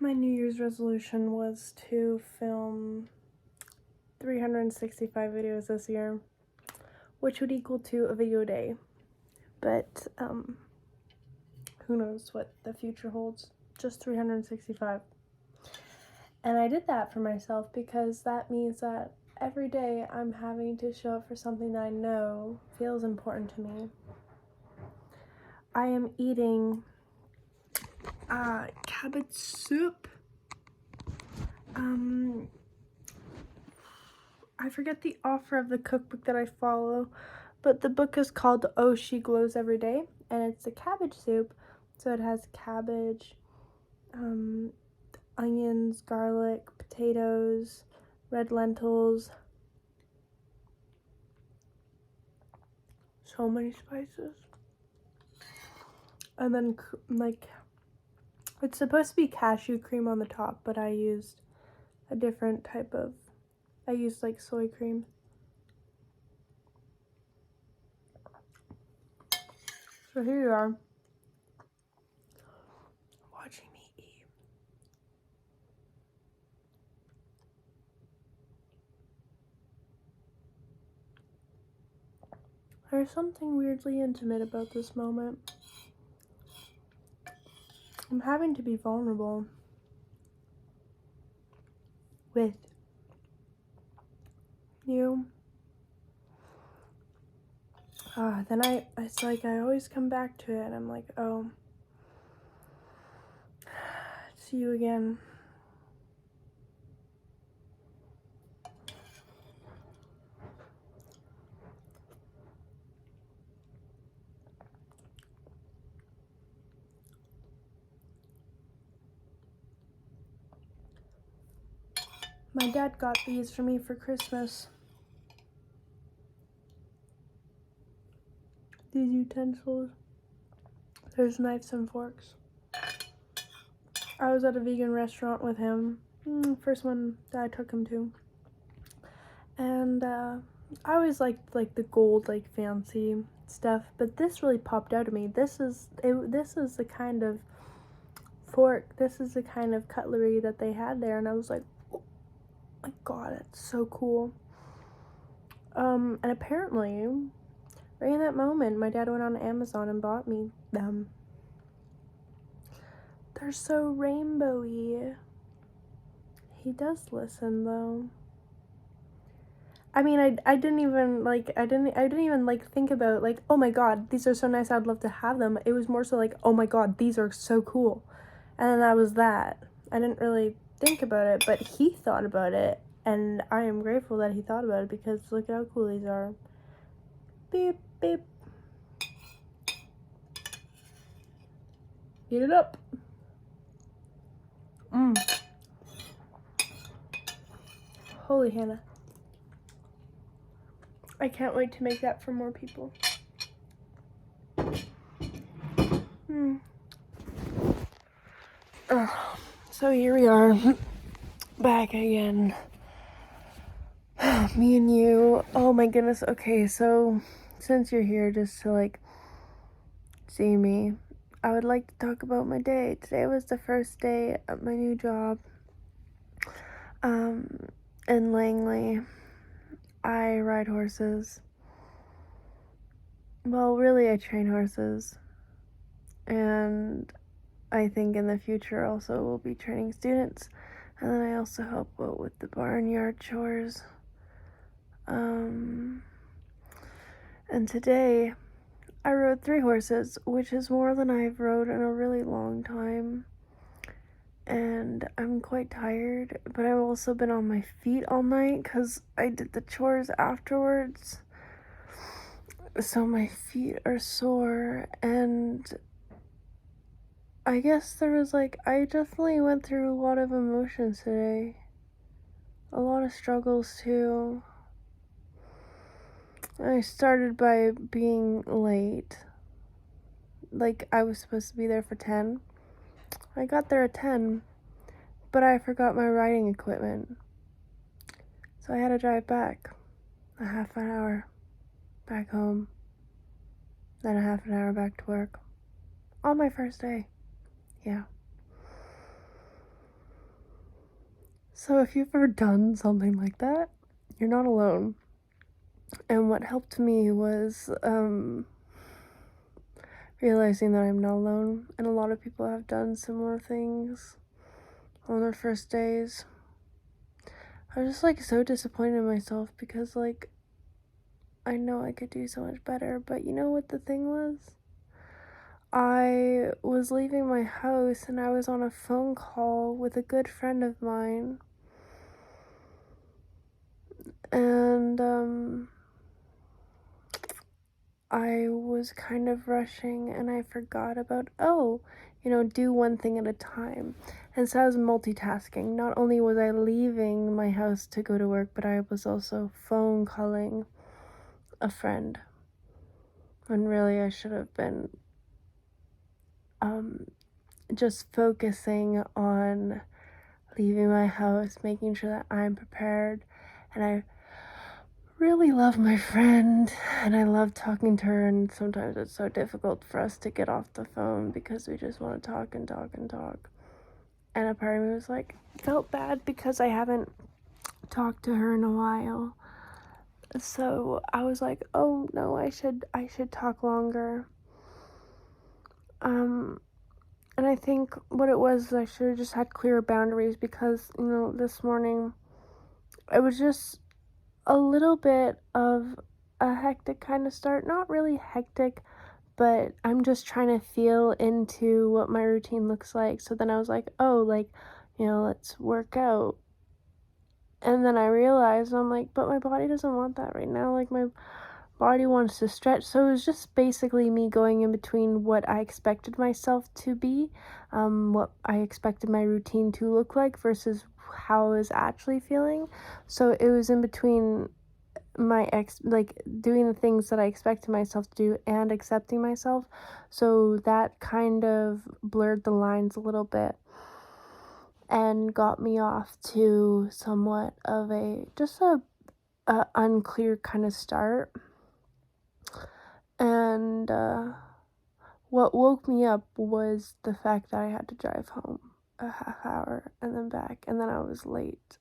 My New Year's resolution was to film 365 videos this year, which would equal to a video a day. But who knows what the future holds? Just 365. And I did that for myself because that means that every day I'm having to show up for something that I know feels important to me. I am eating cabbage soup. I forget the author of the cookbook that I follow, but the book is called Oh, She Glows Every Day, and it's a cabbage soup. So it has cabbage, onions, garlic, potatoes, red lentils, so many spices. And then, like, it's supposed to be cashew cream on the top, but I used a different type of, I used like soy cream. So here you are, watching me eat. There's something weirdly intimate about this moment. I'm having to be vulnerable with you. Then it's like I always come back to it and I'm like, oh, it's you again. My dad got these for me for Christmas. These utensils. There's knives and forks. I was at a vegan restaurant with him. First one that I took him to. And I always liked like the gold, like fancy stuff, but this really popped out at me. This is the kind of fork, this is the kind of cutlery that they had there, and I was like, oh my god, it's so cool. And apparently, right in that moment, my dad went on Amazon and bought me them. They're so rainbowy. He does listen though. I mean, I didn't even like think about like, oh my god, these are so nice, I'd love to have them. It was more so like, oh my god, these are so cool. And then that was that. I didn't really think about it, but he thought about it, and I am grateful that he thought about it because look at how cool these are. Beep, beep. Heat it up. Holy Hannah. I can't wait to make that for more people. So here we are, back again. Me and you. Oh my goodness. Okay, so since you're here just to like see me, I would like to talk about my day. Today was the first day at my new job in Langley. I ride horses. Well, really, I train horses. And I think in the future also we'll be training students. And then I also help out with the barnyard chores. And today I rode 3 horses, which is more than I've rode in a really long time. And I'm quite tired, but I've also been on my feet all night because I did the chores afterwards. So my feet are sore, and I guess I definitely went through a lot of emotions today. A lot of struggles too. I started by being late. Like, I was supposed to be there for 10. I got there at 10, but I forgot my riding equipment. So I had to drive back a half an hour back home, then a half an hour back to work. On my first day. Yeah. So if you've ever done something like that, you're not alone. And what helped me was realizing that I'm not alone, and a lot of people have done similar things on their first days. I was just like so disappointed in myself because like I know I could do so much better, but you know what the thing was? I was leaving my house and I was on a phone call with a good friend of mine, and I was kind of rushing and I forgot about, do one thing at a time. And so I was multitasking. Not only was I leaving my house to go to work, but I was also phone calling a friend. When really I should have been just focusing on leaving my house, making sure that I'm prepared. And I really love my friend and I love talking to her, and sometimes it's so difficult for us to get off the phone because we just want to talk and talk and talk. And a part of me was like, felt bad because I haven't talked to her in a while. So I was like, oh no, I should talk longer. And I think what it was, I should have just had clearer boundaries because, this morning it was just a little bit of a hectic kind of start. Not really hectic, but I'm just trying to feel into what my routine looks like. So then I was like, oh, like, let's work out. And then I realized, I'm like, but my body doesn't want that right now. Like, my body wants to stretch. So it was just basically me going in between what I expected myself to be, what I expected my routine to look like versus how I was actually feeling. So it was in between doing the things that I expected myself to do and accepting myself. So that kind of blurred the lines a little bit and got me off to somewhat of a unclear kind of start. And what woke me up was the fact that I had to drive home a half hour and then back, and then I was late.